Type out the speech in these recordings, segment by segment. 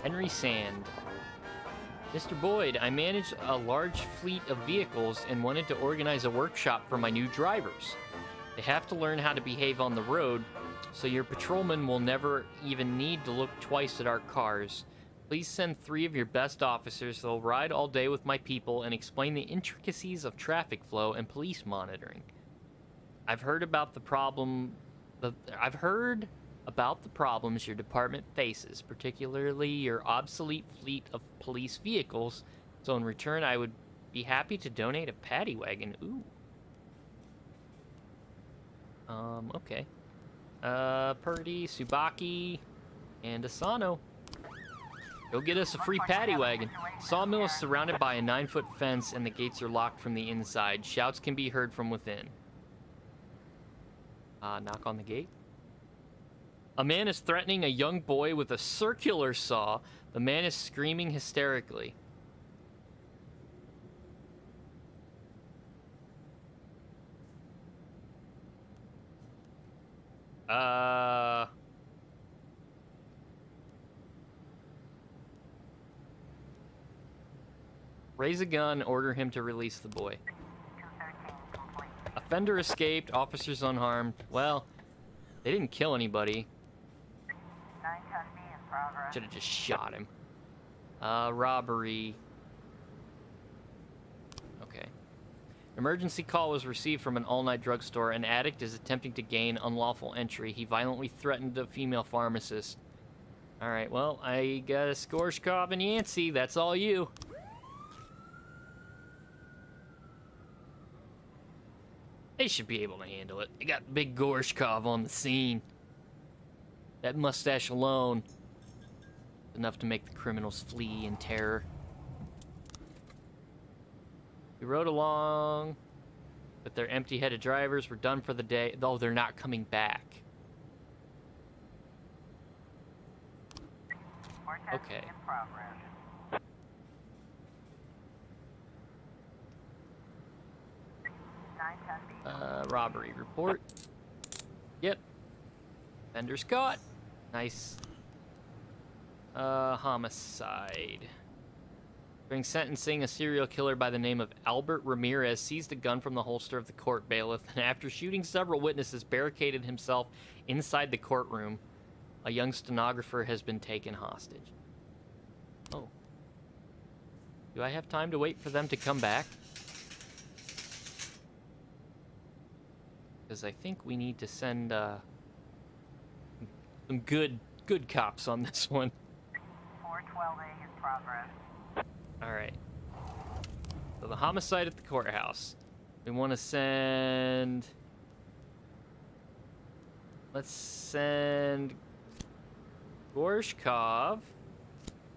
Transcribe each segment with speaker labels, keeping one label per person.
Speaker 1: Henry Sand. Mr. Boyd, I manage a large fleet of vehicles and wanted to organize a workshop for my new drivers. They have to learn how to behave on the road, so your patrolmen will never even need to look twice at our cars. Please send 3 of your best officers. They'll ride all day with my people and explain the intricacies of traffic flow and police monitoring. I've heard about the problems your department faces, particularly your obsolete fleet of police vehicles. So in return, I would be happy to donate a Paddy Wagon. Ooh. Okay. Purdy, Tsubaki, and Asano. Go get us a free Paddy Wagon. Sawmill is surrounded by a 9-foot fence and the gates are locked from the inside. Shouts can be heard from within. Knock on the gate. A man is threatening a young boy with a circular saw. The man is screaming hysterically. Raise a gun, order him to release the boy. Offender escaped, officers unharmed. Well, they didn't kill anybody. Should have just shot him. Robbery. Okay. Emergency call was received from an all-night drugstore. An addict is attempting to gain unlawful entry. He violently threatened a female pharmacist. Alright, well, I got a Skorshkov and Yancey. That's all you. They should be able to handle it. They got Big Gorshkov on the scene. That mustache alone is enough to make the criminals flee in terror. We rode along, but their empty-headed drivers were done for the day. Though they're not coming back. Okay. Robbery report. Yep. Offender's caught. Nice. Homicide. During sentencing, a serial killer by the name of Albert Ramirez seized a gun from the holster of the court bailiff and after shooting several witnesses, barricaded himself inside the courtroom. A young stenographer has been taken hostage. Oh. Do I have time to wait for them to come back? Because I think we need to send some good cops on this one.
Speaker 2: 412A in progress.
Speaker 1: Alright. So the homicide at the courthouse. We want to send... Let's send... Gorshkov,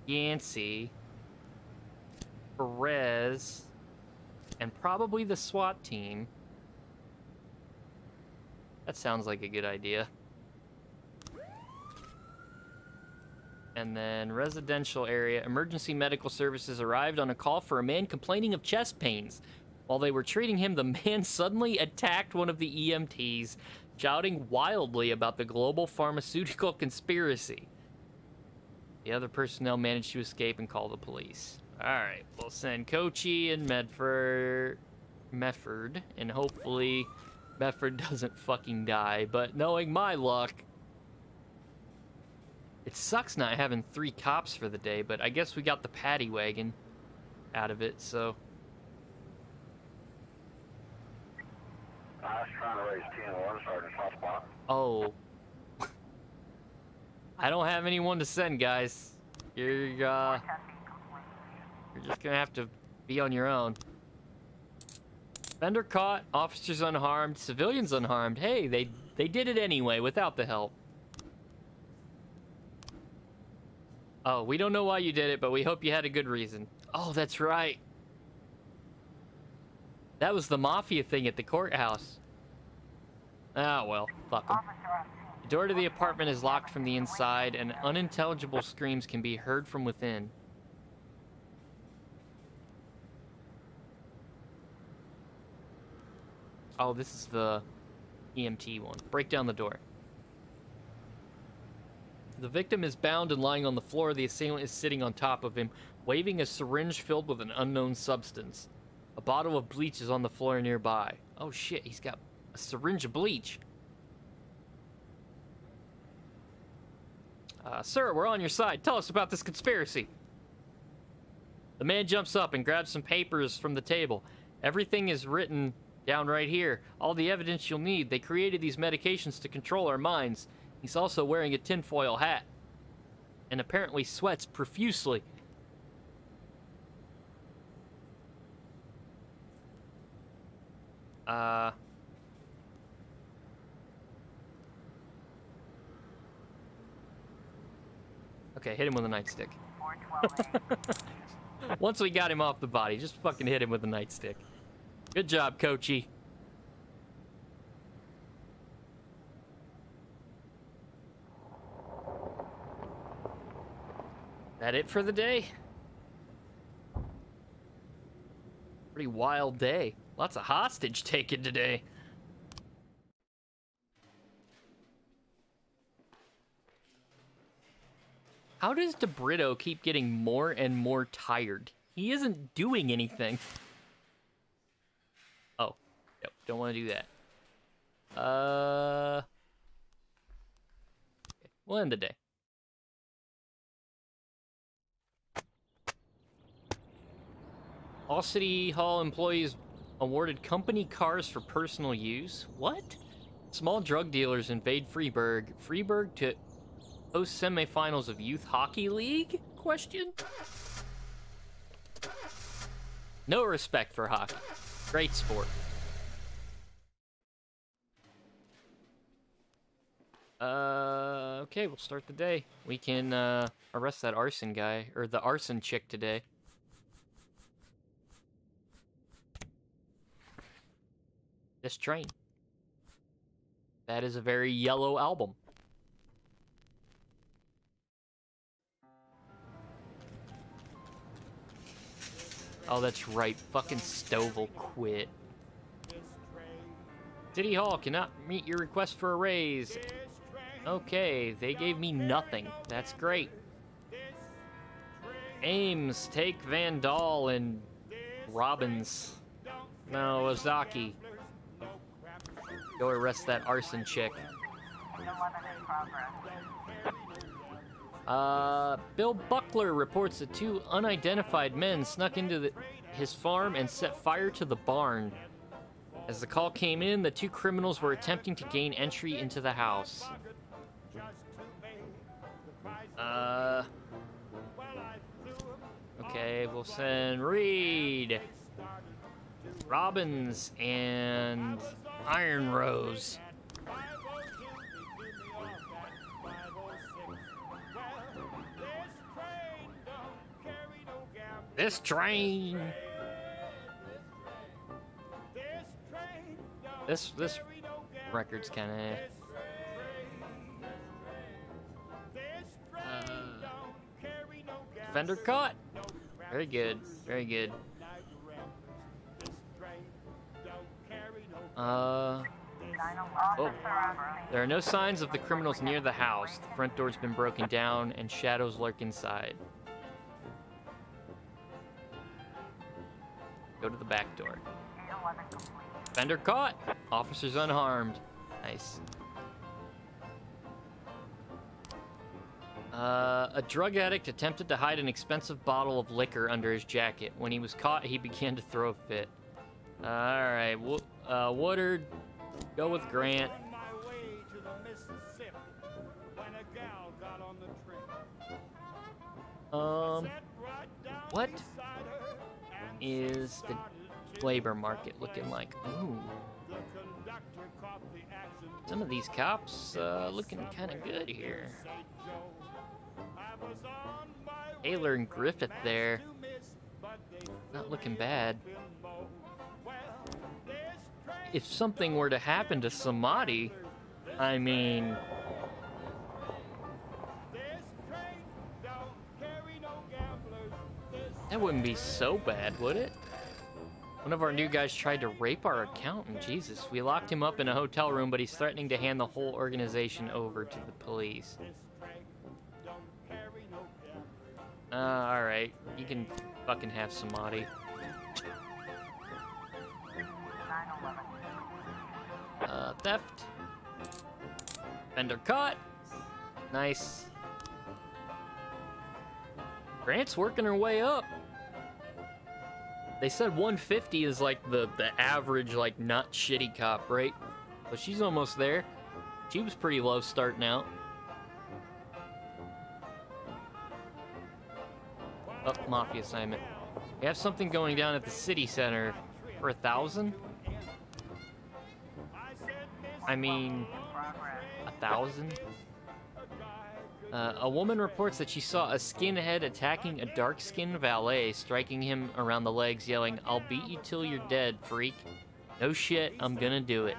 Speaker 1: Yancey, Perez, and probably the SWAT team. That sounds like a good idea. And then residential area. Emergency medical services arrived on a call for a man complaining of chest pains. While they were treating him, the man suddenly attacked one of the EMTs, shouting wildly about the global pharmaceutical conspiracy. The other personnel managed to escape and call the police. Alright, we'll send Kochi and Medford, and hopefully Medford doesn't fucking die, but knowing my luck, it sucks not having 3 cops for the day, but I guess we got the Paddy Wagon out of it, so.
Speaker 3: I was trying to raise 10-1, Sergeant Softball.
Speaker 1: Oh. I don't have anyone to send, guys. You're just gonna have to be on your own. Offender caught, officers unharmed, civilians unharmed. Hey, they did it anyway without the help. Oh, we don't know why you did it, but we hope you had a good reason. Oh, that's right. That was the mafia thing at the courthouse. Ah, well, fuck 'em. The door to the apartment is locked from the inside, and unintelligible screams can be heard from within. Oh, this is the EMT one. Break down the door. The victim is bound and lying on the floor. The assailant is sitting on top of him, waving a syringe filled with an unknown substance. A bottle of bleach is on the floor nearby. Oh shit, he's got a syringe of bleach. Sir, we're on your side. Tell us about this conspiracy. The man jumps up and grabs some papers from the table. Everything is written down right here. All the evidence you'll need. They created these medications to control our minds. He's also wearing a tinfoil hat and apparently sweats profusely. Okay, hit him with a nightstick.
Speaker 2: 412A.
Speaker 1: Once we got him off the body, just fucking hit him with a nightstick. Good job, Coachy. That it for the day? Pretty wild day. Lots of hostage taken today. How does DeBrito keep getting more and more tired? He isn't doing anything. Oh, nope, don't want to do that. Okay, we'll end the day. All City Hall employees awarded company cars for personal use. What? Small drug dealers invade Freiburg. Freiburg to host semifinals of Youth Hockey League? Question? No respect for hockey. Great sport. Okay, we'll start the day. We can arrest that arson guy, or the arson chick today. This train. That is a very yellow album. Oh, that's right. Fucking Stovall quit. City Hall cannot meet your request for a raise. Okay, they gave me nothing. That's great. Ames, take Van Dahl and Robbins. No, Ozaki. Go arrest that arson chick.
Speaker 2: 11 in progress.
Speaker 1: Bill Buckler reports that two unidentified men snuck into his farm and set fire to the barn. As the call came in, the two criminals were attempting to gain entry into the house. Okay, we'll send Reed, Robbins, and Iron Rose. This train. This record's kind of. Fender caught. Very good. Very good. Oh. There are no signs of the criminals near the house. The front door's been broken down and shadows lurk inside. Go to the back door. Fender caught. Officers unharmed. Nice. A drug addict attempted to hide an expensive bottle of liquor under his jacket. When he was caught, he began to throw a fit. Alright, Woodard, go with Grant. What is the labor market looking like? Ooh. Some of these cops, looking kind of good here. Taylor and Griffith there. Not looking bad. If something were to happen to somebody, I mean... that wouldn't be so bad, would it? One of our new guys tried to rape our accountant. Jesus, we locked him up in a hotel room, but he's threatening to hand the whole organization over to the police. Alright. You can fucking have Samadhi.
Speaker 2: 911.
Speaker 1: Theft. Fender caught. Nice. Grant's working her way up. They said 150 is like the average, like, not shitty cop, right? But she's almost there. She was pretty low starting out. Oh, mafia assignment. We have something going down at the city center for 1,000? I mean, 1,000? A woman reports that she saw a skinhead attacking a dark-skinned valet, striking him around the legs, yelling, "I'll beat you till you're dead, freak." No shit, I'm gonna do it.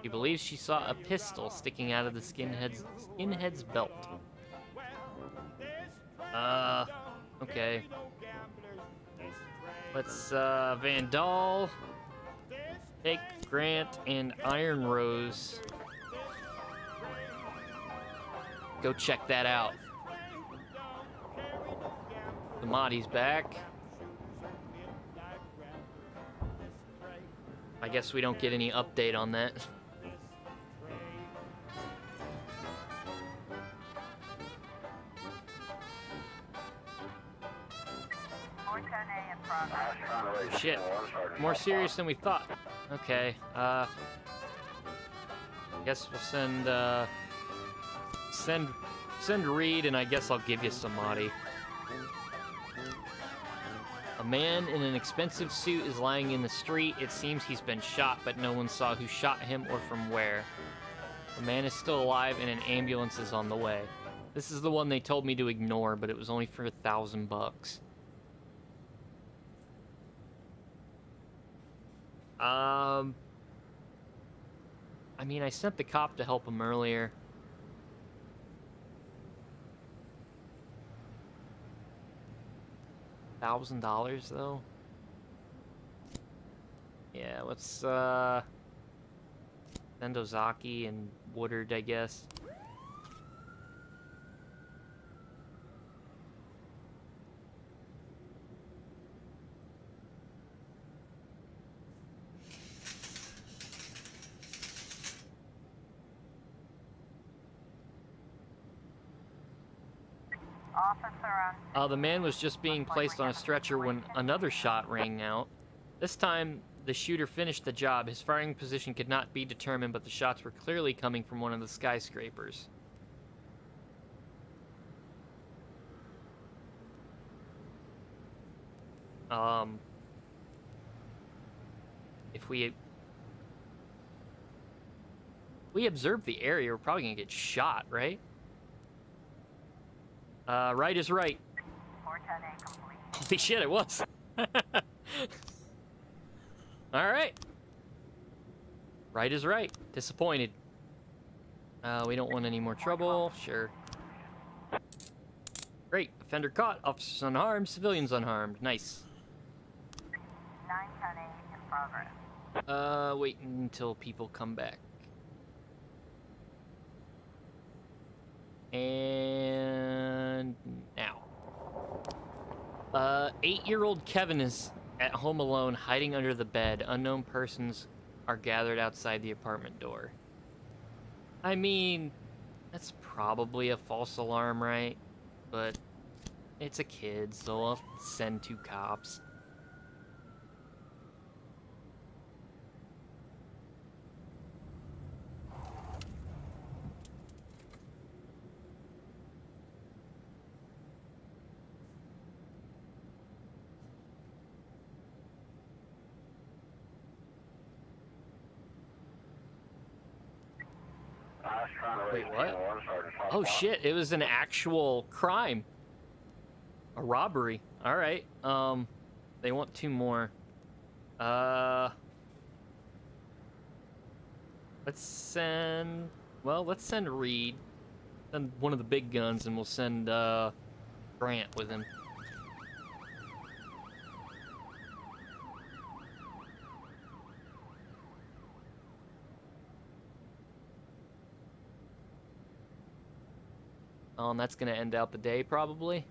Speaker 1: She believes she saw a pistol sticking out of the skinhead's belt. Okay. Let's, Vandal, take Grant and Iron Rose. Go check that out. The Mahdi's back. I guess we don't get any update on that. Shit. More serious than we thought. Okay, guess we'll send Reed, and I guess I'll give you Samadhi. A man in an expensive suit is lying in the street. It seems he's been shot, but no one saw who shot him or from where. The man is still alive, and an ambulance is on the way. This is the one they told me to ignore, but it was only for $1,000. I mean, I sent the cop to help him earlier. $1,000 though? Yeah, let's send Ozaki and Woodard, I guess. The man was just being placed on a stretcher when another shot rang out. This time, the shooter finished the job. His firing position could not be determined, but the shots were clearly coming from one of the skyscrapers. If we observe the area, we're probably gonna get shot, right? Right is right. Holy shit, it was. Alright. Right is right. Disappointed. We don't want any more trouble. Sure. Great. Offender caught. Officers unharmed. Civilians unharmed. Nice.
Speaker 2: 910A in progress.
Speaker 1: Wait until people come back. And now. 8-year-old Kevin is at home alone, hiding under the bed. Unknown persons are gathered outside the apartment door. I mean, that's probably a false alarm, right? But it's a kid, so I'll send 2 cops. Wait, what? Oh shit, it was an actual crime. A robbery. Alright, they want 2 more. Let's send Reed. Send one of the big guns, and we'll send, Grant with him. That's gonna end out the day, probably.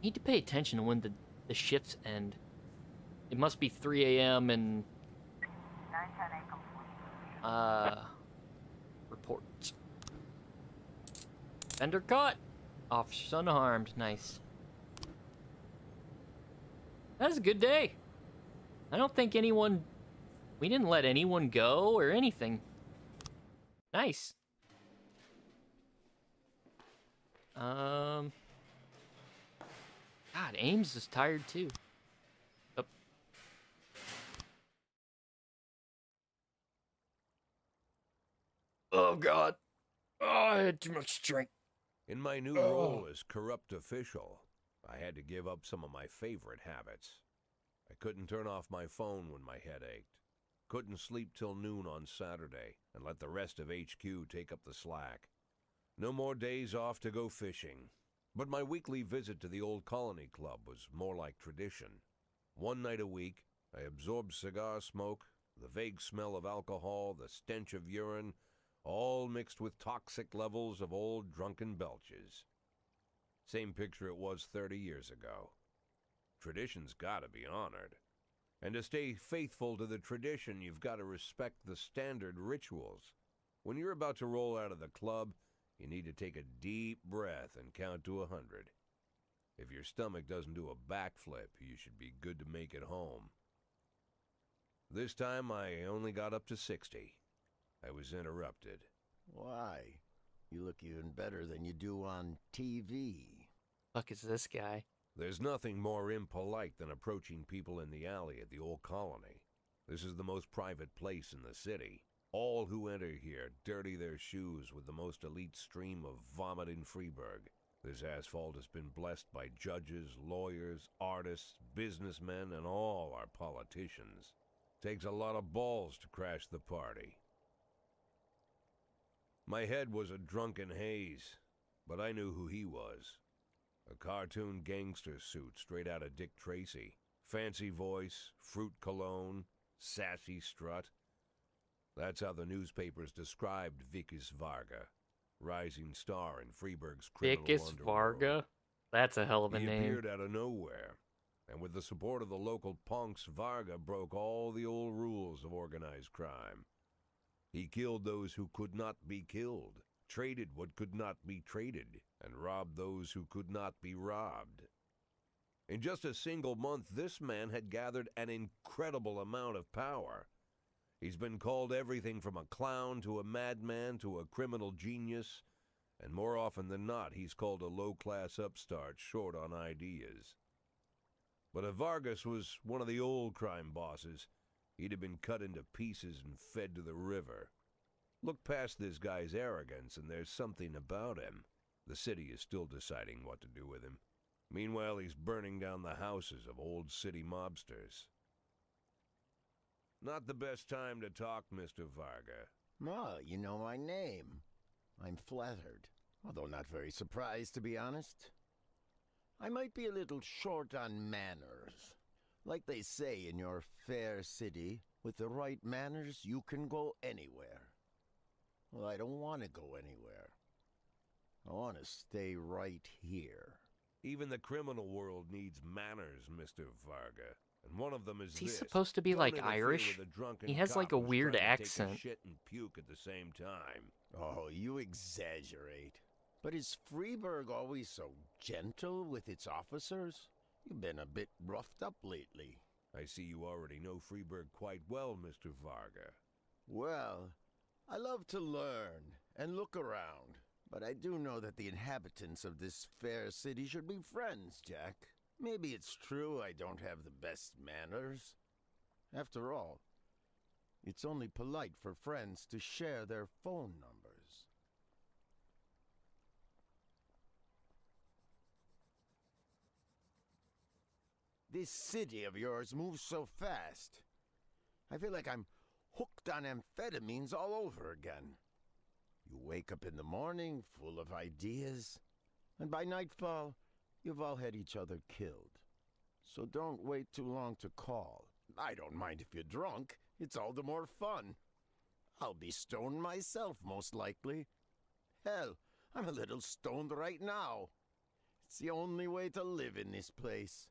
Speaker 1: Need to pay attention to when the shifts end. It must be 3 a.m. and
Speaker 2: 910 complete.
Speaker 1: report. Fender caught. Officers unharmed. Nice. That was a good day. I don't think anyone... We didn't let anyone go or anything. Nice. God, Ames is tired too. Oh. Oh, God. Oh, I had too much drink.
Speaker 4: In my new role as corrupt official, I had to give up some of my favorite habits. I couldn't turn off my phone when my head ached. Couldn't sleep till noon on Saturday and let the rest of HQ take up the slack. No more days off to go fishing. But my weekly visit to the old colony club was more like tradition. One night a week, I absorbed cigar smoke, the vague smell of alcohol, the stench of urine, all mixed with toxic levels of old drunken belches. Same picture it was 30 years ago. Tradition's gotta be honored. And to stay faithful to the tradition, you've got to respect the standard rituals. When you're about to roll out of the club, you need to take a deep breath and count to 100. If your stomach doesn't do a backflip, you should be good to make it home. This time, I only got up to 60. I was interrupted.
Speaker 5: Why? You look even better than you do on TV.
Speaker 1: Fuck is this guy?
Speaker 4: There's nothing more impolite than approaching people in the alley at the old colony. This is the most private place in the city. All who enter here dirty their shoes with the most elite stream of vomit in Freeburg. This asphalt has been blessed by judges, lawyers, artists, businessmen, and all our politicians. Takes a lot of balls to crash the party. My head was a drunken haze, but I knew who he was. A cartoon gangster suit straight out of Dick Tracy. Fancy voice, fruit cologne, sassy strut. That's how the newspapers described Vicus Varga, rising star in Freeburg's criminal
Speaker 1: Vicus
Speaker 4: underworld.
Speaker 1: Varga? That's a hell of a
Speaker 4: He
Speaker 1: name.
Speaker 4: appeared out of nowhere, and with the support of the local punks, Varga broke all the old rules of organized crime. He killed those who could not be killed, traded what could not be traded, and robbed those who could not be robbed. In just a single month, this man had gathered an incredible amount of power. He's been called everything from a clown to a madman to a criminal genius, and more often than not, he's called a low-class upstart short on ideas. But if Vargas was one of the old crime bosses, he'd have been cut into pieces and fed to the river. Look past this guy's arrogance, and there's something about him. The city is still deciding what to do with him. Meanwhile, he's burning down the houses of old city mobsters. Not the best time to talk, Mr. Varga.
Speaker 5: Well, you know my name. I'm flattered, although not very surprised, to be honest. I might be a little short on manners. Like they say in your fair city, with the right manners, you can go anywhere. Well, I don't want to go anywhere. I want to stay right here.
Speaker 4: Even the criminal world needs manners, Mr. Varga. And one of them is
Speaker 1: Is he
Speaker 4: this.
Speaker 1: supposed to be,
Speaker 4: Don't
Speaker 1: like,
Speaker 4: interfere
Speaker 1: Irish?
Speaker 4: with a drunken
Speaker 1: He has,
Speaker 4: cop
Speaker 1: like, a
Speaker 4: who's
Speaker 1: weird
Speaker 4: trying to take a
Speaker 1: accent.
Speaker 4: shit and puke at the same time.
Speaker 5: Oh, you exaggerate. But is Freeburg always so gentle with its officers? You've been a bit roughed up lately.
Speaker 4: I see you already know Freeburg quite well, Mr. Varga.
Speaker 5: Well, I love to learn and look around, but I do know that the inhabitants of this fair city should be friends, Jack. Maybe it's true I don't have the best manners. After all, it's only polite for friends to share their phone numbers. This city of yours moves so fast. I feel like I'm hooked on amphetamines all over again. You wake up in the morning full of ideas, and by nightfall, you've all had each other killed. So don't wait too long to call. I don't mind if you're drunk. It's all the more fun. I'll be stoned myself, most likely. Hell, I'm a little stoned right now. It's the only way to live in this place.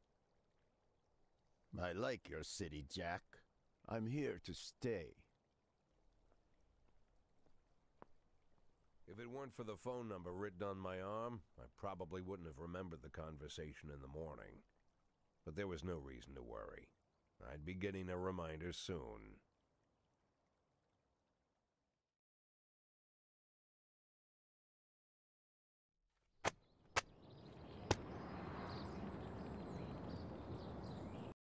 Speaker 5: I like your city, Jack. I'm here to stay.
Speaker 4: If it weren't for the phone number written on my arm, I probably wouldn't have remembered the conversation in the morning. But there was no reason to worry. I'd be getting a reminder soon.